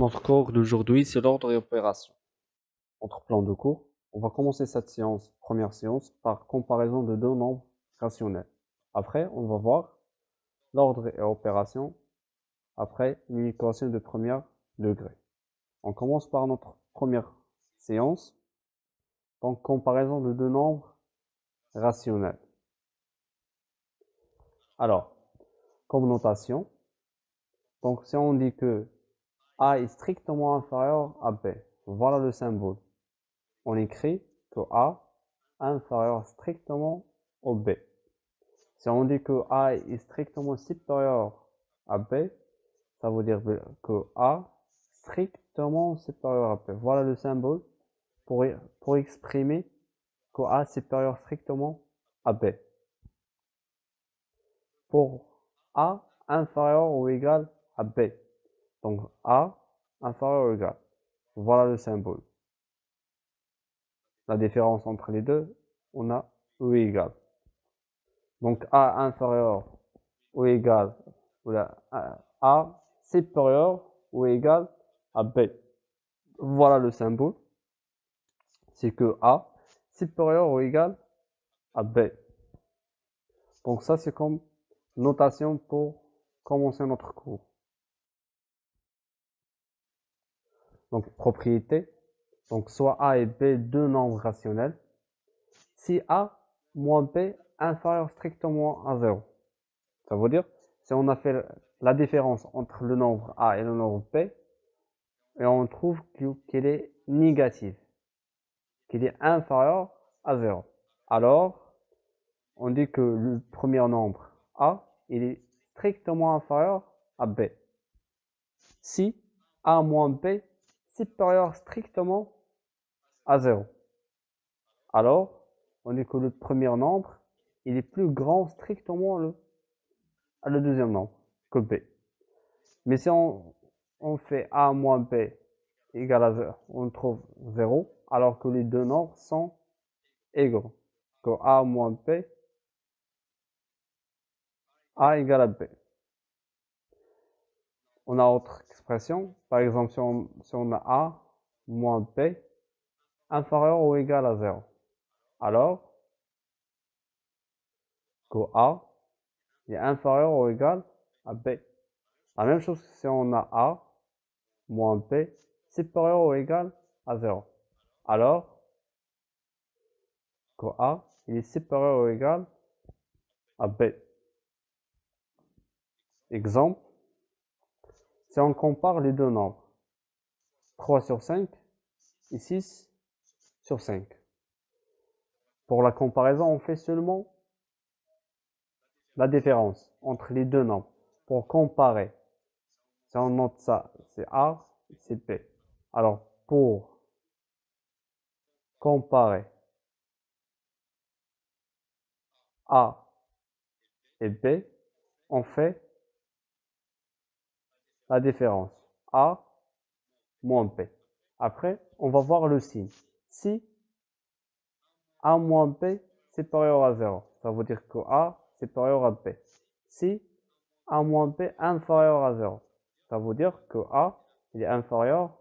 Notre cours d'aujourd'hui, c'est l'ordre et opération. Notre plan de cours, on va commencer cette séance, première séance, par comparaison de deux nombres rationnels. Après, on va voir l'ordre et opération, après une équation de premier degré. On commence par notre première séance, donc comparaison de deux nombres rationnels. Alors, comme notation, donc si on dit que A est strictement inférieur à B, voilà le symbole. On écrit que A inférieur strictement au B. Si on dit que A est strictement supérieur à B, ça veut dire que A strictement supérieur à B. Voilà le symbole pour exprimer que A supérieur strictement à B. Pour A inférieur ou égal à B. Donc A inférieur ou égal. Voilà le symbole. La différence entre les deux, on a ou égal. Donc A inférieur ou égal A supérieur ou égal à B. Voilà le symbole. C'est que A supérieur ou égal à B. Donc ça, c'est comme notation pour commencer notre cours. Donc propriété. Donc soit A et B, deux nombres rationnels. Si A moins B inférieur strictement à 0. Ça veut dire, si on a fait la différence entre le nombre A et le nombre B, et on trouve qu'il est négatif, qu'il est inférieur à 0. Alors, on dit que le premier nombre A, il est strictement inférieur à B. Si A moins B supérieur strictement à 0. Alors, on dit que le premier nombre, il est plus grand strictement à le deuxième nombre que B. Mais si on fait A moins B égale à 0, on trouve 0, alors que les deux nombres sont égaux. Que A moins B, A égale à B. On a autre expression. Par exemple, si on a A moins B inférieur ou égal à 0. Alors, que A est inférieur ou égal à B. La même chose si on a A moins B supérieur ou égal à 0. Alors, que A il est supérieur ou égal à B. Exemple, si on compare les deux nombres, 3 sur 5 et 6 sur 5. Pour la comparaison, on fait seulement la différence entre les deux nombres. Pour comparer, si on note ça, c'est A, c'est B. Alors, pour comparer A et B, on fait la différence. A moins B. Après, on va voir le signe. Si A moins B supérieur à 0, ça veut dire que A supérieur à B. Si A moins B inférieur à 0, ça veut dire que A il est inférieur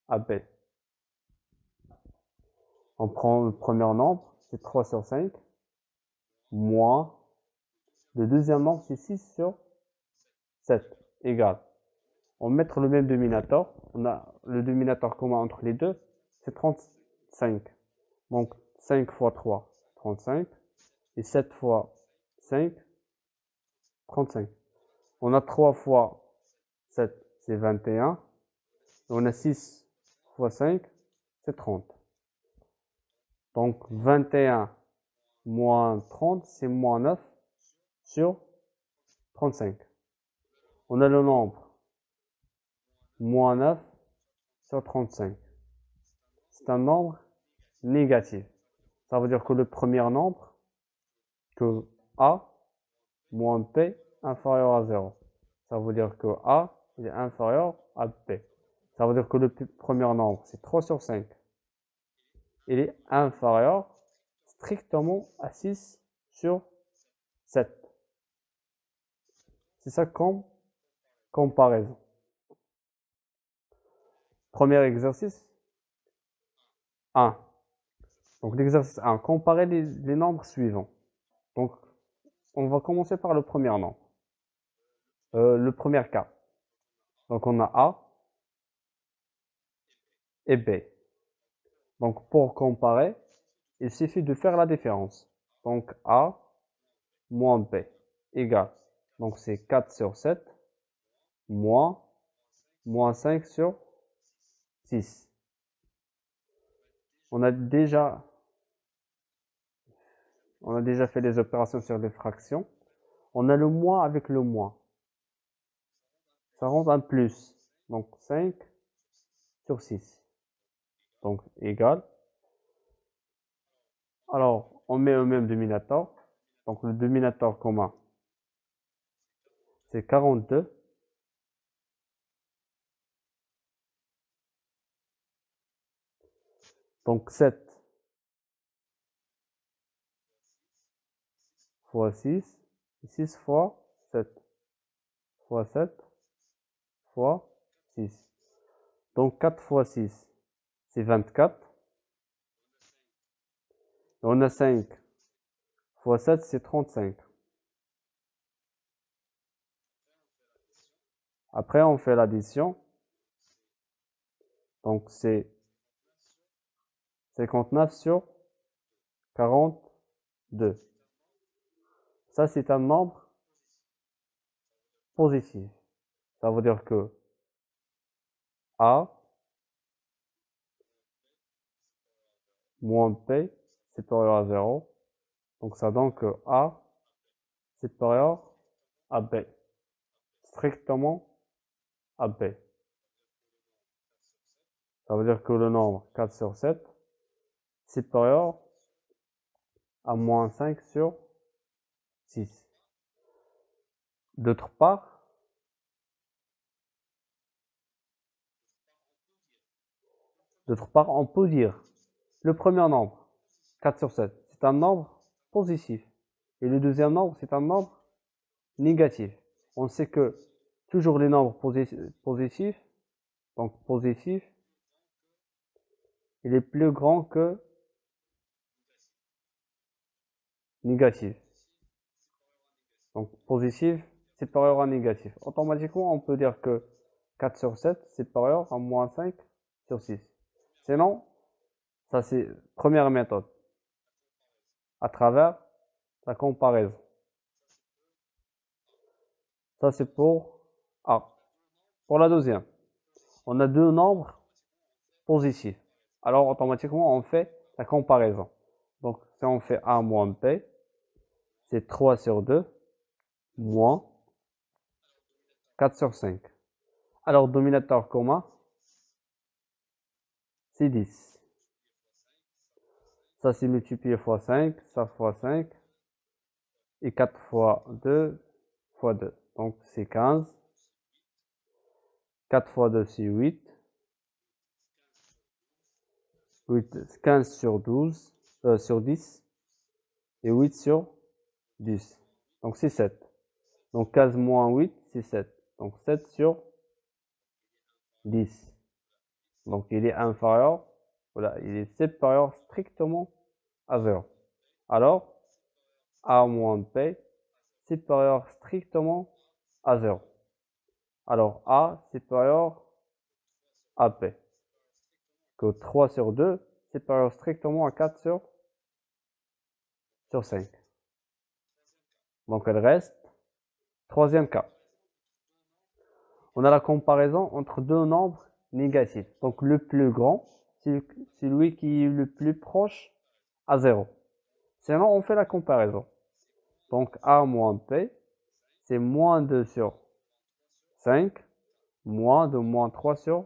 à B. On prend le premier nombre, c'est 3 sur 5, moins le deuxième nombre, c'est 6 sur 7, égal. On met le même dénominateur, on a le dénominateur commun entre les deux, c'est 35. Donc 5 fois 3, 35, et 7 fois 5, 35. On a 3 fois 7, c'est 21, et on a 6 fois 5, c'est 30. Donc 21 moins 30, c'est moins 9 sur 35. On a le nombre moins 9 sur 35. C'est un nombre négatif. Ça veut dire que le premier nombre, que A moins B inférieur à 0. Ça veut dire que A est inférieur à B. Ça veut dire que le premier nombre, c'est 3 sur 5. Il est inférieur strictement à 6 sur 7. C'est ça comme comparaison. Premier exercice, 1. Donc l'exercice 1, comparer les nombres suivants. Donc on va commencer par le premier nombre. Le premier cas. Donc on a A et B. Donc pour comparer, il suffit de faire la différence. Donc A moins B égale. Donc c'est 4 sur 7 moins 5 sur 6. On a déjà fait les opérations sur les fractions. On a le moins avec le moins. Ça rend un plus. Donc 5 sur 6. Donc égal. Alors, on met au même dénominateur. Donc le dénominateur commun, c'est 42. Donc 7 fois 6, 6 fois 7 fois 7 fois 6. Donc 4 fois 6, c'est 24. On a 5 fois 7, c'est 35. Après, on fait l'addition. Donc c'est 59 sur 42. Ça, c'est un nombre positif. Ça veut dire que A moins P supérieur à 0. Donc ça donne que A supérieur à B. Strictement à B. Ça veut dire que le nombre 4 sur 7 supérieur à moins 5 sur 6. D'autre part, on peut dire le premier nombre, 4 sur 7, c'est un nombre positif. Et le deuxième nombre, c'est un nombre négatif. On sait que toujours les nombres positifs, donc positif, il est plus grand que négatif. Donc positif supérieur à négatif. Automatiquement, on peut dire que 4 sur 7 supérieur à moins 5 sur 6. Sinon, ça c'est première méthode, à travers la comparaison. Ça c'est pour A. Pour la deuxième, on a deux nombres positifs. Alors automatiquement, on fait la comparaison. Donc si on fait A moins B, c'est 3 sur 2 moins 4 sur 5. Alors dominateur commun, c'est 10. Ça c'est multiplié fois 5, ça fois 5. Et 4 fois 2 fois 2. Donc c'est 15. 4 fois 2 c'est 8. 15 sur 12, sur 10. Et 8 sur 10. Donc c'est 7. Donc 15 moins 8, c'est 7. Donc 7 sur 10. Donc il est inférieur, voilà, il est supérieur strictement à 0. Alors, A moins P supérieur strictement à 0. Alors A supérieur à P. Que 3 sur 2 supérieur strictement à 4 sur 5. Donc elle reste. Troisième cas. On a la comparaison entre deux nombres négatifs. Donc le plus grand, c'est celui qui est le plus proche à 0. Sinon, on fait la comparaison. Donc A moins P, c'est moins 2 sur 5, moins de moins 3 sur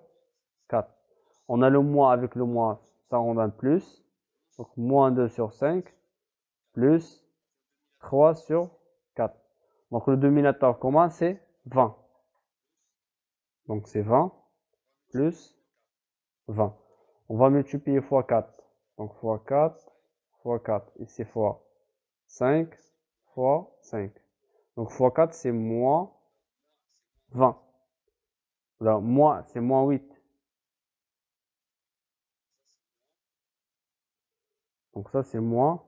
4. On a le moins avec le moins, ça rend un plus. Donc moins 2 sur 5, plus 3 sur 4. Donc le dénominateur commun, c'est 20. Donc c'est 20 plus 20. On va multiplier fois 4. Donc fois 4, fois 4. Ici fois 5, fois 5. Donc fois 4, c'est moins 20. Là, moins, c'est moins 8. Donc ça, c'est moins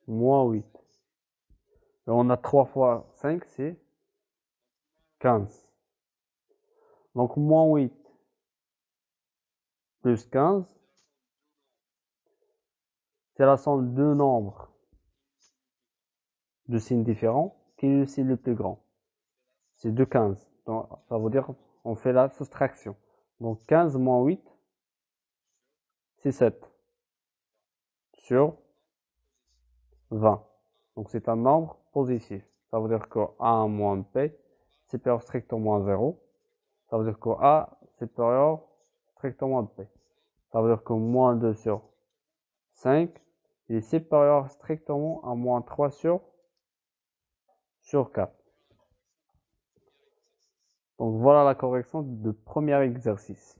8. Et on a 3 fois 5, c'est 15. Donc moins 8 plus 15, c'est la somme de deux nombres de signes différents qui est le signe le plus grand. C'est 2 15. Donc ça veut dire on fait la soustraction. Donc 15 moins 8, c'est 7 sur 20. Donc c'est un nombre positif. Ça veut dire que A moins P supérieur strictement à 0. Ça veut dire que A supérieur strictement à P. Ça veut dire que moins 2 sur 5 est supérieur strictement à moins 3 sur 4. Donc voilà la correction du premier exercice.